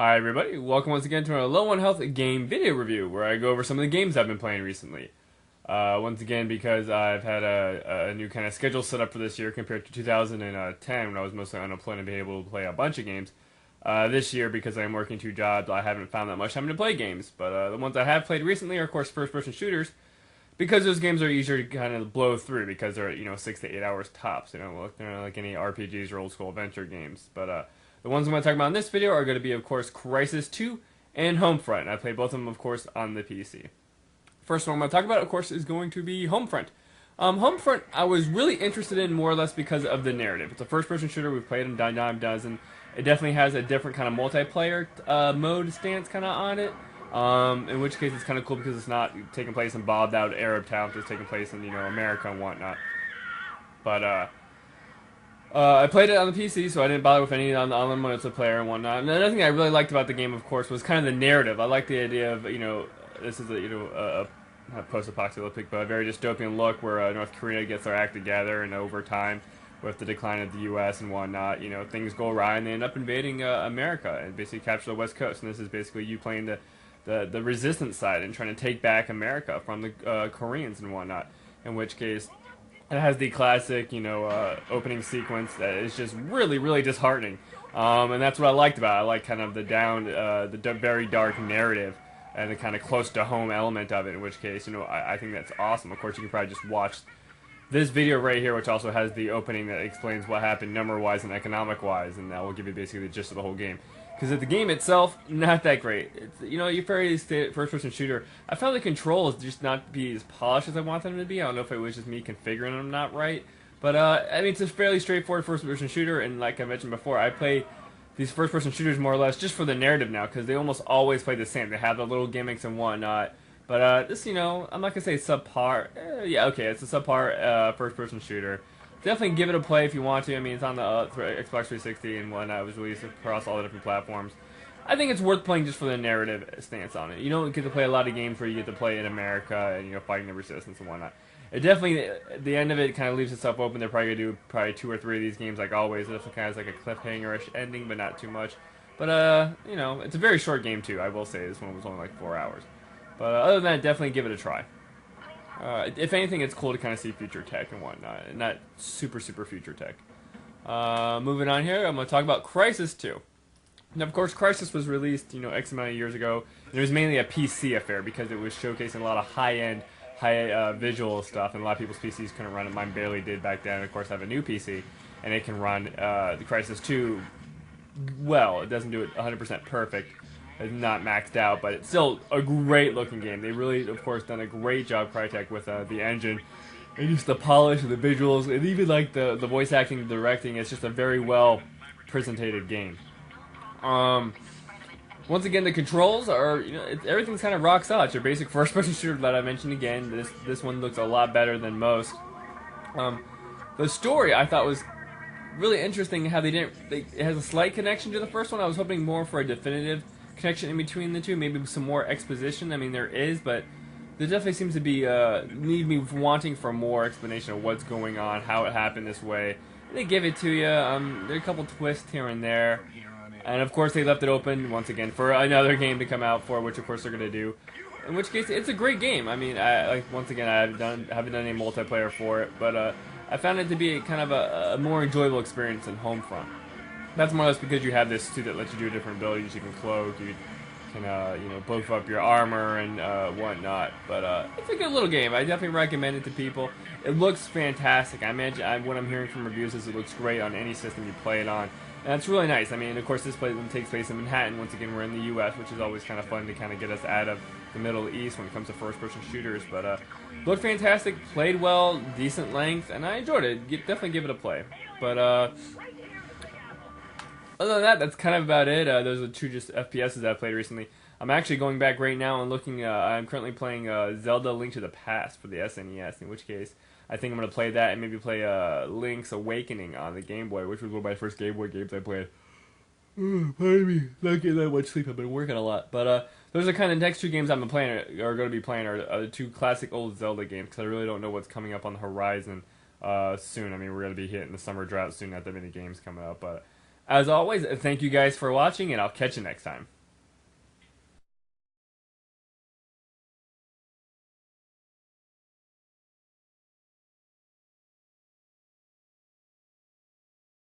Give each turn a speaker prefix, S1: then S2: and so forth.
S1: Hi everybody, welcome once again to our Low on Health game video review, where I go over some of the games I've been playing recently. Once again, because I've had a new kind of schedule set up for this year compared to 2010, when I was mostly unemployed and being able to play a bunch of games. This year, because I'm working two jobs, I haven't found that much time to play games. But the ones I have played recently are, of course, first-person shooters, because those games are easier to kind of blow through, because they're 6 to 8 hours tops. They're not like any RPGs or old-school adventure games. But the ones I'm going to talk about in this video are going to be, of course, Crysis 2 and HomeFront. I played both of them, of course, on the PC. First one I'm going to talk about, of course, is going to be HomeFront. HomeFront, I was really interested in more or less because of the narrative. It's a first-person shooter. We've played them dime dozen. It definitely has a different kind of multiplayer mode stance kind of on it. In which case, it's kind of cool because it's not taking place in bombed-out Arab towns. It's taking place in America and whatnot. But I played it on the PC, so I didn't bother with any on the multiplayer and whatnot. And another thing I really liked about the game, of course, was kind of the narrative. I like the idea of this is a not post-apocalyptic, but a very dystopian look where North Korea gets their act together, and over time, with the decline of the U.S. and whatnot, things go awry and they end up invading America and basically capture the West Coast. And this is basically you playing the resistance side and trying to take back America from the Koreans and whatnot. In which case, it has the classic, opening sequence that is just really disheartening. And that's what I liked about it. I like kind of the very dark narrative and the kind of close to home element of it. In which case, I think that's awesome. Of course, you can probably just watch this video right here, which also has the opening that explains what happened number-wise and economic-wise, and that will give you basically the gist of the whole game. Because the game itself, not that great. It's, you're very first-person shooter. I found the controls just not be as polished as I want them to be. I don't know if it was just me configuring them not right. But, I mean, it's a fairly straightforward first-person shooter, and like I mentioned before, I play these first-person shooters more or less just for the narrative now, because they almost always play the same. They have the little gimmicks and whatnot. But this, I'm not going to say subpar. Yeah, okay, it's a subpar first-person shooter. Definitely give it a play if you want to. I mean, it's on the Xbox 360 and whatnot. It was released across all the different platforms. I think it's worth playing just for the narrative stance on it. You don't get to play a lot of games where you get to play in America and, fighting the resistance and whatnot. It definitely, at the end of it, kind of leaves itself open. They're probably going to do 2 or 3 of these games like always. It definitely kind of has like a cliffhanger-ish ending, but not too much. But, it's a very short game, too, I will say. This one was only like 4 hours. But other than that, definitely give it a try. If anything, it's cool to kind of see future tech and whatnot, and not super future tech. Moving on here, I'm going to talk about Crysis 2. Now, of course, Crysis was released, X amount of years ago, and it was mainly a PC affair because it was showcasing a lot of high-end, visual stuff, and a lot of people's PCs couldn't run it. Mine barely did back then. Of course, I have a new PC, and it can run the Crysis 2 well. It doesn't do it 100% perfect. It's not maxed out, but it's still a great looking game. They really, of course, done a great job, Crytek, with the engine and just the polish of the visuals, and even like the voice acting, the directing. It's just a very well presented game. Once again, the controls are, everything's kind of rock solid. It's your basic first-person shooter that I mentioned again. This one looks a lot better than most. The story I thought was really interesting. How it has a slight connection to the first one. I was hoping more for a definitive connection in between the two, maybe some more exposition. I mean, there is, but there definitely seems to be need me wanting for more explanation of what's going on, how it happened this way. And they give it to you. There are a couple twists here and there, and of course they left it open once again for another game to come out for, which of course they're going to do. In which case, it's a great game. I mean, once again, I haven't done any multiplayer for it, but I found it to be kind of a more enjoyable experience than HomeFront. That's more or less because you have this suit that lets you do different abilities. You can cloak, you can, buff up your armor and whatnot. But it's a good little game. I definitely recommend it to people. It looks fantastic. I imagine what I'm hearing from reviews is it looks great on any system you play it on. And that's really nice. I mean, of course, this takes place in Manhattan. Once again, we're in the U.S., which is always kind of fun to kind of get us out of the Middle East when it comes to first-person shooters. But looked fantastic, played well, decent length, and I enjoyed it. Definitely give it a play. But other than that, that's kind of about it. Those are 2 just FPSs that I played recently. I'm actually going back right now and looking. I'm currently playing Zelda: Link to the Past for the SNES. In which case, I think I'm going to play that and maybe play Link's Awakening on the Game Boy, which was one of my first Game Boy games I played. Pardon me, not getting that much sleep. I've been working a lot. But those are kind of the next 2 games I'm playing, or going to be playing, are the 2 classic old Zelda games, because I really don't know what's coming up on the horizon soon. I mean, we're going to be hitting the summer drought soon. Not that many games coming up, but As always, thank you guys for watching, and I'll catch you next time.